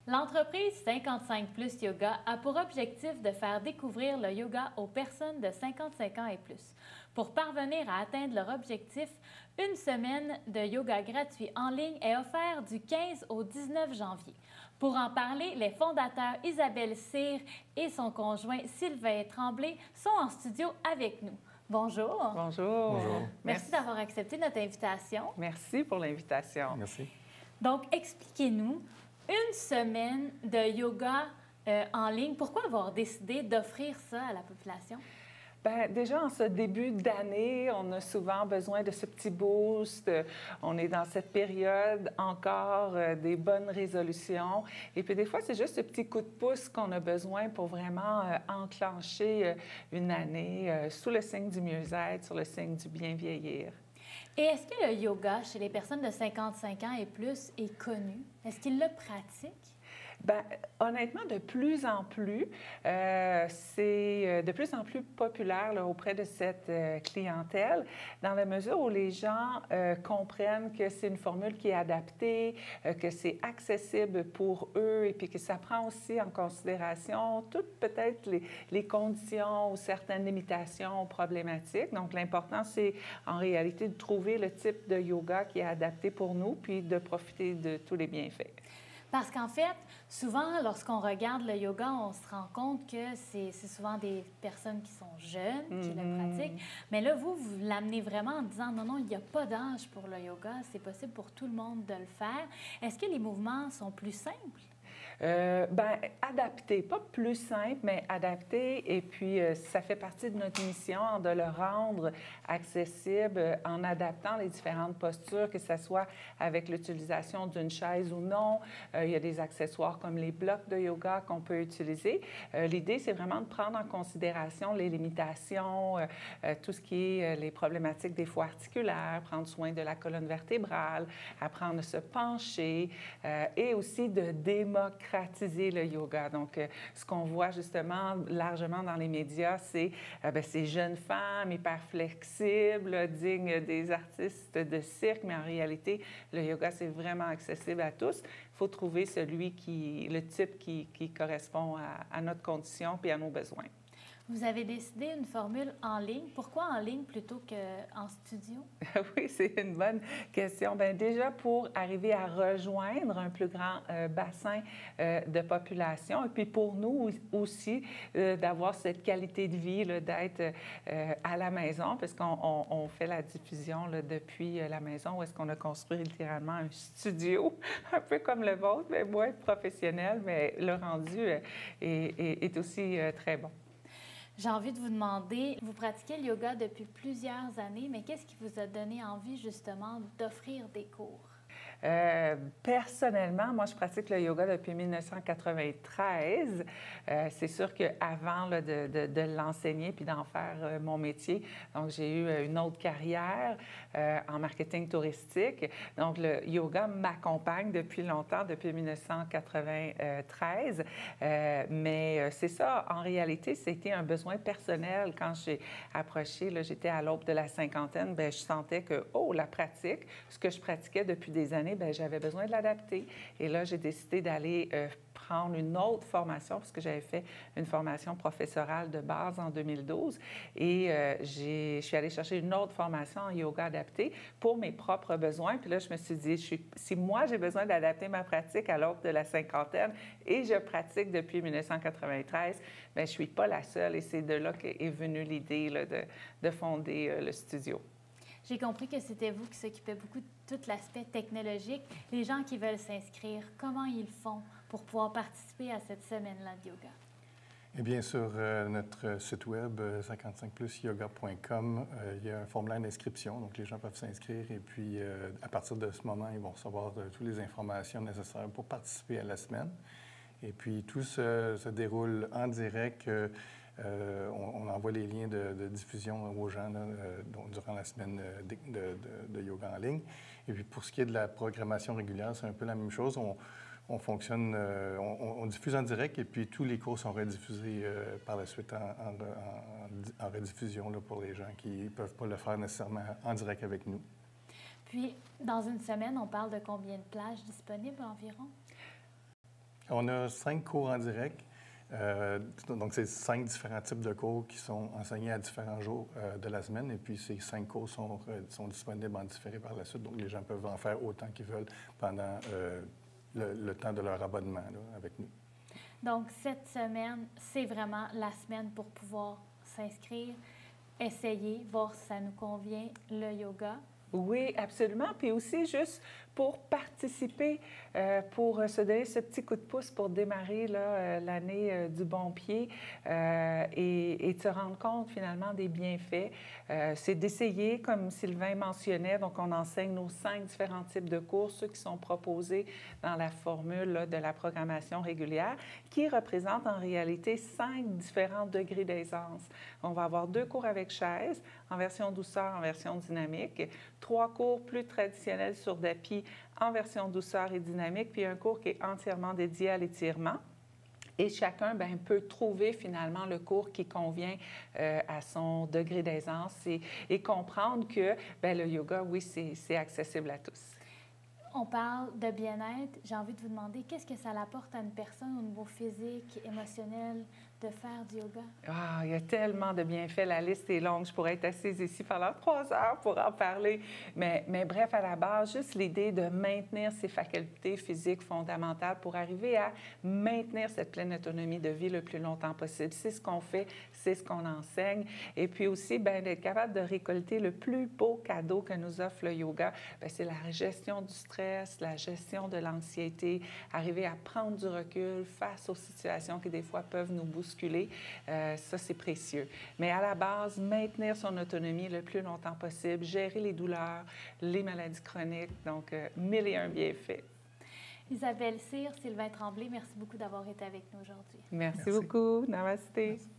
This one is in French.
L'entreprise 55 Plus Yoga a pour objectif de faire découvrir le yoga aux personnes de 55 ans et plus. Pour parvenir à atteindre leur objectif, une semaine de yoga gratuit en ligne est offerte du 15 au 19 janvier. Pour en parler, les fondateurs Isabelle Cyr et son conjoint Sylvain Tremblay sont en studio avec nous. Bonjour. Bonjour. Bonjour. Merci d'avoir accepté notre invitation. Merci pour l'invitation. Merci. Donc, expliquez-nous, une semaine de yoga en ligne, pourquoi avoir décidé d'offrir ça à la population? Bien, déjà, en ce début d'année, on a souvent besoin de ce petit boost. On est dans cette période encore des bonnes résolutions. Et puis, des fois, c'est juste ce petit coup de pouce qu'on a besoin pour vraiment enclencher une année sous le signe du mieux-être, sur le signe du bien vieillir. Et est-ce que le yoga chez les personnes de 55 ans et plus est connu? Est-ce qu'ils le pratiquent? Bien, honnêtement, de plus en plus, c'est de plus en plus populaire là, auprès de cette clientèle, dans la mesure où les gens comprennent que c'est une formule qui est adaptée, que c'est accessible pour eux et puis que ça prend aussi en considération toutes peut-être les conditions ou certaines limitations problématiques. Donc, l'important, c'est en réalité de trouver le type de yoga qui est adapté pour nous puis de profiter de tous les bienfaits. Parce qu'en fait, souvent, lorsqu'on regarde le yoga, on se rend compte que c'est souvent des personnes qui sont jeunes, qui le pratiquent. Mais là, vous l'amenez vraiment en disant, non, non, il n'y a pas d'âge pour le yoga, c'est possible pour tout le monde de le faire. Est-ce que les mouvements sont plus simples? Bien, adapté, pas plus simple, mais adapté. Et puis, ça fait partie de notre mission de le rendre accessible en adaptant les différentes postures, que ce soit avec l'utilisation d'une chaise ou non. Il y a des accessoires comme les blocs de yoga qu'on peut utiliser. L'idée, c'est vraiment de prendre en considération les limitations, tout ce qui est les problématiques des foies articulaires, prendre soin de la colonne vertébrale, apprendre à se pencher et aussi de démocratiser le yoga. Donc, ce qu'on voit justement largement dans les médias, c'est ces jeunes femmes hyper flexibles, dignes des artistes de cirque, mais en réalité, le yoga, c'est vraiment accessible à tous. Il faut trouver le type qui correspond à notre condition et à nos besoins. Vous avez décidé une formule en ligne. Pourquoi en ligne plutôt qu'en studio? Oui, c'est une bonne question. Bien, déjà, pour arriver à rejoindre un plus grand bassin de population, et puis pour nous aussi, d'avoir cette qualité de vie, là, d'être à la maison, parce qu'on fait la diffusion là, depuis la maison, où est-ce qu'on a construit littéralement un studio, un peu comme le vôtre, mais moins professionnel, mais le rendu est aussi très bon. J'ai envie de vous demander, vous pratiquez le yoga depuis plusieurs années, mais qu'est-ce qui vous a donné envie justement d'offrir des cours? Personnellement, moi, je pratique le yoga depuis 1993. C'est sûr qu'avant de l'enseigner puis d'en faire mon métier, donc j'ai eu une autre carrière en marketing touristique. Donc, le yoga m'accompagne depuis longtemps, depuis 1993. Mais c'est ça, en réalité, c'était un besoin personnel. Quand j'ai approché, là, j'étais à l'aube de la cinquantaine, bien, je sentais que, la pratique, ce que je pratiquais depuis des années, bien, j'avais besoin de l'adapter. Et là, j'ai décidé d'aller prendre une autre formation, parce que j'avais fait une formation professorale de base en 2012. Et je suis allée chercher une autre formation en yoga adapté pour mes propres besoins. Puis là, je me suis dit, si moi, j'ai besoin d'adapter ma pratique à l'aube de la cinquantaine et je pratique depuis 1993, bien, je ne suis pas la seule. Et c'est de là qu'est venue l'idée là, de fonder le studio. J'ai compris que c'était vous qui s'occupez beaucoup de tout l'aspect technologique. Les gens qui veulent s'inscrire, comment ils font pour pouvoir participer à cette semaine-là de yoga? Eh bien, sur notre site web 55plusyoga.com, il y a un formulaire d'inscription, donc les gens peuvent s'inscrire et puis à partir de ce moment, ils vont recevoir toutes les informations nécessaires pour participer à la semaine. Et puis tout se déroule en direct. On envoie les liens de diffusion aux gens là, durant la semaine de yoga en ligne. Et puis pour ce qui est de la programmation régulière, c'est un peu la même chose. On fonctionne, on diffuse en direct et puis tous les cours sont rediffusés par la suite en rediffusion là, pour les gens qui ne peuvent pas le faire nécessairement en direct avec nous. Puis, dans une semaine, on parle de combien de plages disponibles environ? On a 5 cours en direct. Donc, c'est 5 différents types de cours qui sont enseignés à différents jours de la semaine. Et puis, ces 5 cours sont disponibles en différé par la suite. Donc, les gens peuvent en faire autant qu'ils veulent pendant le temps de leur abonnement là, avec nous. Donc, cette semaine, c'est vraiment la semaine pour pouvoir s'inscrire, essayer, voir si ça nous convient, le yoga. Oui, absolument. Puis aussi, juste pour participer, pour se donner ce petit coup de pouce pour démarrer l'année du bon pied et de se rendre compte finalement des bienfaits, c'est d'essayer, comme Sylvain mentionnait, donc on enseigne nos 5 différents types de cours, ceux qui sont proposés dans la formule là, de la programmation régulière, qui représentent en réalité 5 différents degrés d'aisance. On va avoir 2 cours avec chaise, en version douceur, en version dynamique, 3 cours plus traditionnels sur tapis en version douceur et dynamique, puis un cours qui est entièrement dédié à l'étirement. Et chacun peut trouver finalement le cours qui convient à son degré d'aisance et comprendre que le yoga, oui, c'est accessible à tous. On parle de bien-être. J'ai envie de vous demander, qu'est-ce que ça apporte à une personne au niveau physique, émotionnel, de faire du yoga? Ah, il y a tellement de bienfaits. La liste est longue. Je pourrais être assise ici pendant 3 heures pour en parler. Mais bref, à la base, juste l'idée de maintenir ses facultés physiques fondamentales pour arriver à maintenir cette pleine autonomie de vie le plus longtemps possible. C'est ce qu'on fait, c'est ce qu'on enseigne. Et puis aussi, d'être capable de récolter le plus beau cadeau que nous offre le yoga, c'est la gestion du stress, la gestion de l'anxiété, arriver à prendre du recul face aux situations qui, des fois, peuvent nous bousculer. Ça, c'est précieux. Mais à la base, maintenir son autonomie le plus longtemps possible, gérer les douleurs, les maladies chroniques, donc 1001 bienfaits. Isabelle Cyr, Sylvain Tremblay, merci beaucoup d'avoir été avec nous aujourd'hui. Merci beaucoup. Namasté. Merci.